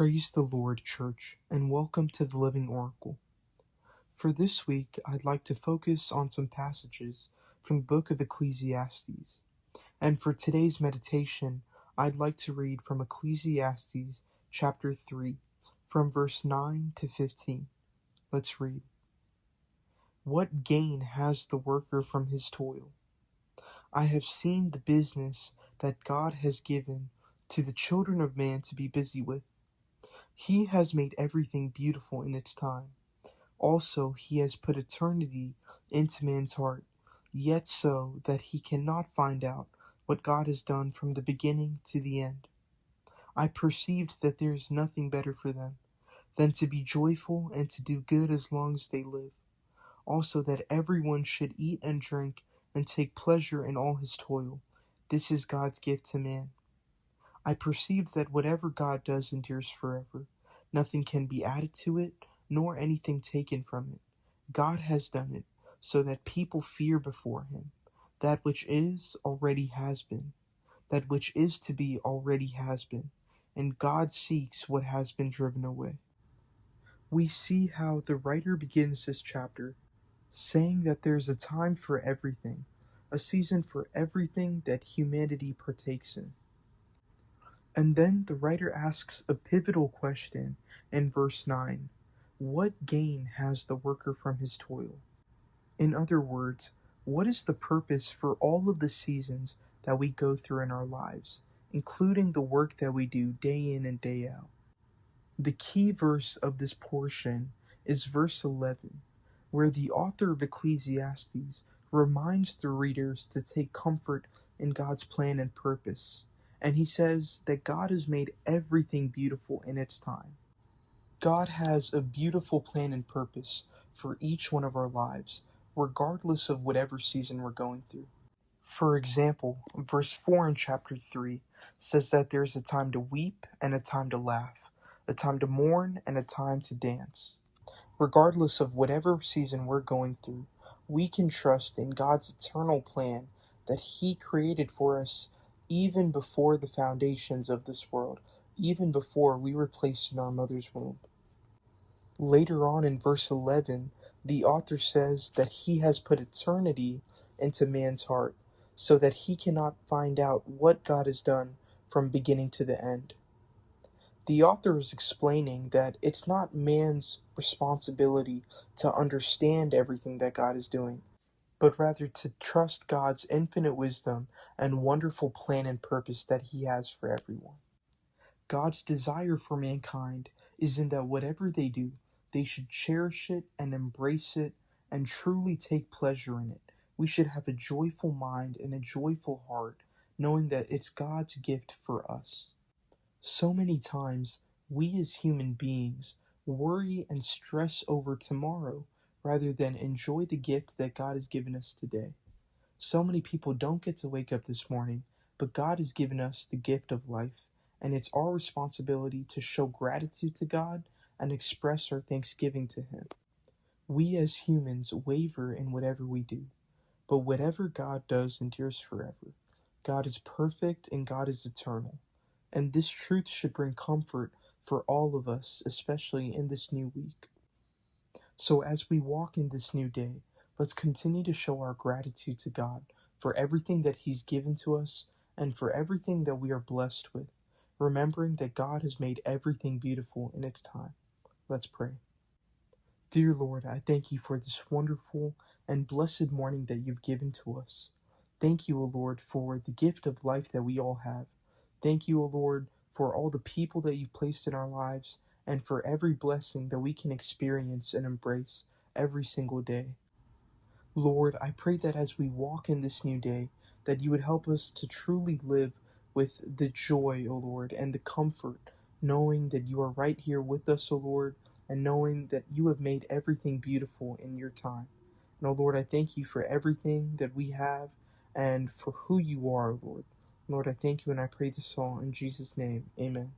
Praise the Lord, Church, and welcome to the Living Oracle. For this week, I'd like to focus on some passages from the book of Ecclesiastes. And for today's meditation, I'd like to read from Ecclesiastes chapter 3, from verse 9 to 15. Let's read. What gain has the worker from his toil? I have seen the business that God has given to the children of man to be busy with. He has made everything beautiful in its time. Also, he has put eternity into man's heart, yet so that he cannot find out what God has done from the beginning to the end. I perceived that there is nothing better for them than to be joyful and to do good as long as they live. Also, that everyone should eat and drink and take pleasure in all his toil. This is God's gift to man. I perceived that whatever God does endures forever. Nothing can be added to it, nor anything taken from it. God has done it, so that people fear before him. That which is already has been. That which is to be already has been. And God seeks what has been driven away. We see how the writer begins this chapter saying that there's a time for everything, a season for everything that humanity partakes in. And then the writer asks a pivotal question in verse 9. What gain has the worker from his toil? In other words, what is the purpose for all of the seasons that we go through in our lives, including the work that we do day in and day out? The key verse of this portion is verse 11, where the author of Ecclesiastes reminds the readers to take comfort in God's plan and purpose. And he says that God has made everything beautiful in its time. God has a beautiful plan and purpose for each one of our lives, regardless of whatever season we're going through. For example, verse 4 in chapter 3 says that there's a time to weep and a time to laugh, a time to mourn and a time to dance. Regardless of whatever season we're going through, we can trust in God's eternal plan that He created for us even before the foundations of this world, even before we were placed in our mother's womb. Later on in verse 11, the author says that He has put eternity into man's heart so that he cannot find out what God has done from beginning to the end. The author is explaining that it's not man's responsibility to understand everything that God is doing, but rather to trust God's infinite wisdom and wonderful plan and purpose that He has for everyone. God's desire for mankind is in that whatever they do, they should cherish it and embrace it and truly take pleasure in it. We should have a joyful mind and a joyful heart, knowing that it's God's gift for us. So many times, we as human beings worry and stress over tomorrow rather than enjoy the gift that God has given us today. So many people don't get to wake up this morning, but God has given us the gift of life, and it's our responsibility to show gratitude to God and express our thanksgiving to Him. We as humans waver in whatever we do, but whatever God does endures forever. God is perfect and God is eternal. And this truth should bring comfort for all of us, especially in this new week. So as we walk in this new day, let's continue to show our gratitude to God for everything that He's given to us and for everything that we are blessed with, remembering that God has made everything beautiful in its time. Let's pray. Dear Lord, I thank You for this wonderful and blessed morning that You've given to us. Thank You, O Lord, for the gift of life that we all have. Thank You, O Lord, for all the people that You've placed in our lives and for every blessing that we can experience and embrace every single day. Lord, I pray that as we walk in this new day, that You would help us to truly live with the joy, O Lord, and the comfort, knowing that You are right here with us, O Lord, and knowing that You have made everything beautiful in Your time. And, O Lord, I thank You for everything that we have and for who You are, O Lord. Lord, I thank You and I pray this all in Jesus' name. Amen.